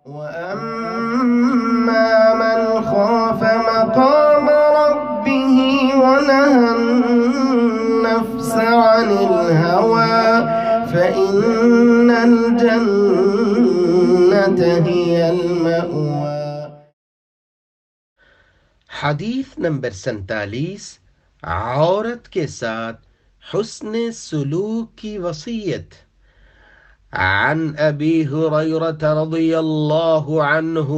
وَأَمَّا مَنْ خَافَ مَقَامَ رَبِّهِ وَنَهَى النَّفْسَ عَنِ الْهَوَى فَإِنَّ الْجَنَّةَ هِيَ الْمَأْوَى۔ حدیث نمبر 47، عورت کے ساتھ حسن سلوک کی وصیت۔ عن ابی ہریرہ رضی اللہ عنہ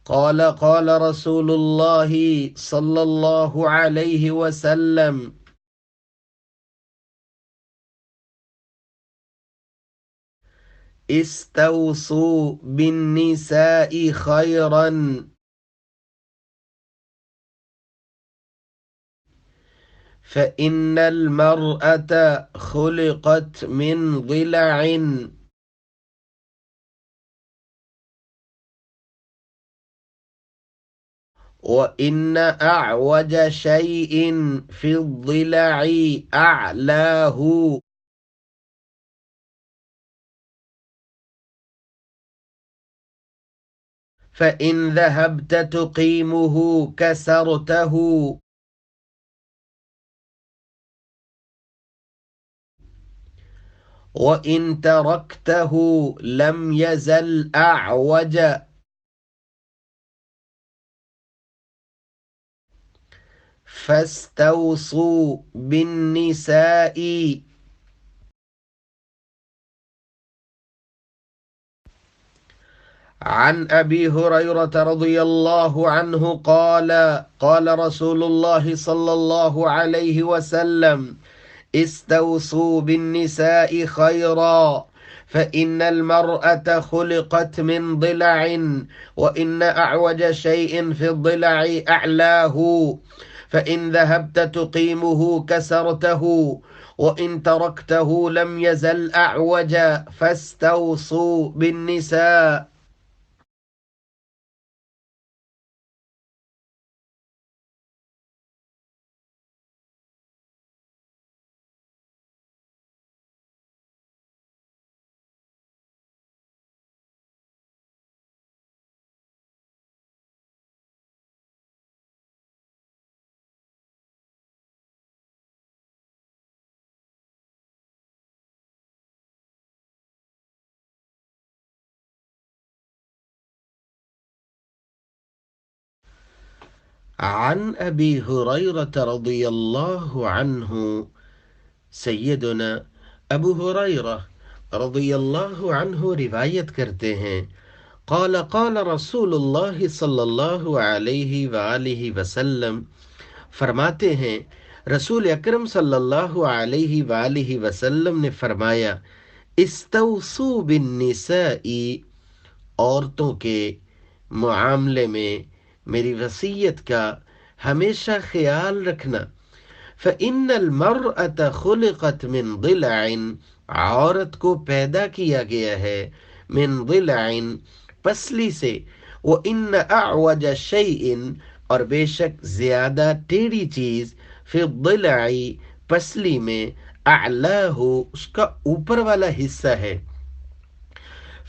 قال قال رسول اللہ صلی اللہ علیہ وسلم استوصوا بالنساء خیرا فإن المرأة خلقت من ضلع وإن أعوج شيء في الضلع أعلاه فإن ذهبت تقيمه كسرته وإن تركته لم يزل أعوج فاستوصوا بالنساء۔ عن أبي هريرة رضي الله عنه قال قال رسول الله صلى الله عليه وسلم استوصوا بالنساء خيرا فإن المرأة خلقت من ضلع وإن أعوج شيء في الضلع أعلاه فإن ذهبت تقيمه كسرته وإن تركته لم يزل أعوج فاستوصوا بالنساء۔ عن ابی ہریرہ رضی اللہ عنہ، سیدنا ابو ہریرہ رضی اللہ عنہ روایت کرتے ہیں، قال قال رسول اللہ صلی اللہ علیہ وآلہ وسلم، فرماتے ہیں رسول اکرم صلی اللہ علیہ وآلہ وسلم نے فرمایا، استوصوا بالنساء، عورتوں کے معاملے میں میری وصیت کا ہمیشہ خیال رکھنا۔ فإن المرأة خلقت من ضلع، عورت کو پیدا کیا گیا ہے من ضلع، پسلی سے، وإن أعوج شيء، اور بے شک زیادہ ٹیڑھی چیز، فی الضلع، پسلی میں، اعلاہ، اس کا اوپر والا حصہ ہے۔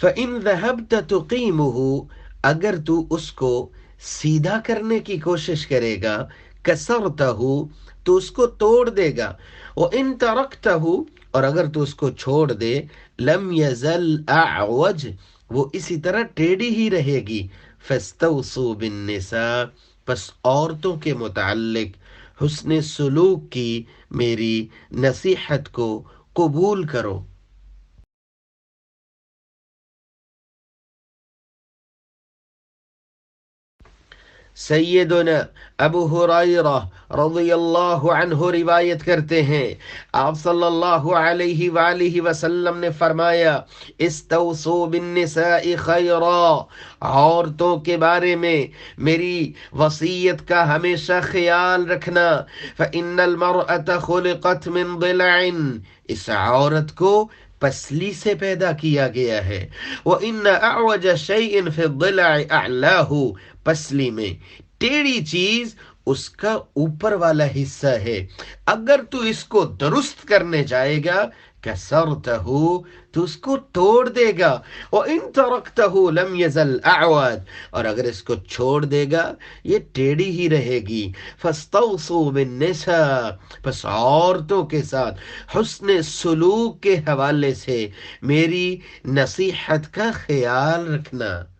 فإن ذهبت تقيمه، اگر تو اس کو سیدھا کرنے کی کوشش کرے گا، کسرتہ، تو اس کو توڑ دے گا، وإن ترکتہ، اور اگر تو اس کو چھوڑ دے، لم یزل اعوج، وہ اسی طرح ٹیڑھی ہی رہے گی۔ فاستوصوا بالنساء، پس عورتوں کے متعلق حسن سلوک کی میری نصیحت کو قبول کرو۔ سیدنا ابو ہریرہ رضی اللہ عنہ روایت کرتے ہیں، آپ صلی اللہ علیہ وآلہ وسلم نے فرمایا، استوصوا بالنساء خیرا، عورتوں کے بارے میں میری وصیت کا ہمیشہ خیال رکھنا۔ فإن المرأة خلقت من ضلع، اس عورت کو پسلی سے پیدا کیا گیا ہے۔ وَإِنَّ أَعْوَجَ شَيْءٍ فِي الضِّلَعِ أَعْلَاهُ، پسلی میں ٹیڑھی چیز اس کا اوپر والا حصہ ہے۔ اگر تو اس کو درست کرنے جائے گا، کسرتہ، تو اس کو توڑ دے گا، وَإِن تَرَكْتَهُ لَمْ يَزَلْ أَعْوَجَ، اور اگر اس کو چھوڑ دے گا یہ ٹیڑھی ہی رہے گی۔ فَاسْتَوْصُوا بِالنِّسَاءِ، پس عورتوں کے ساتھ حسن سلوک کے حوالے سے میری نصیحت کا خیال رکھنا۔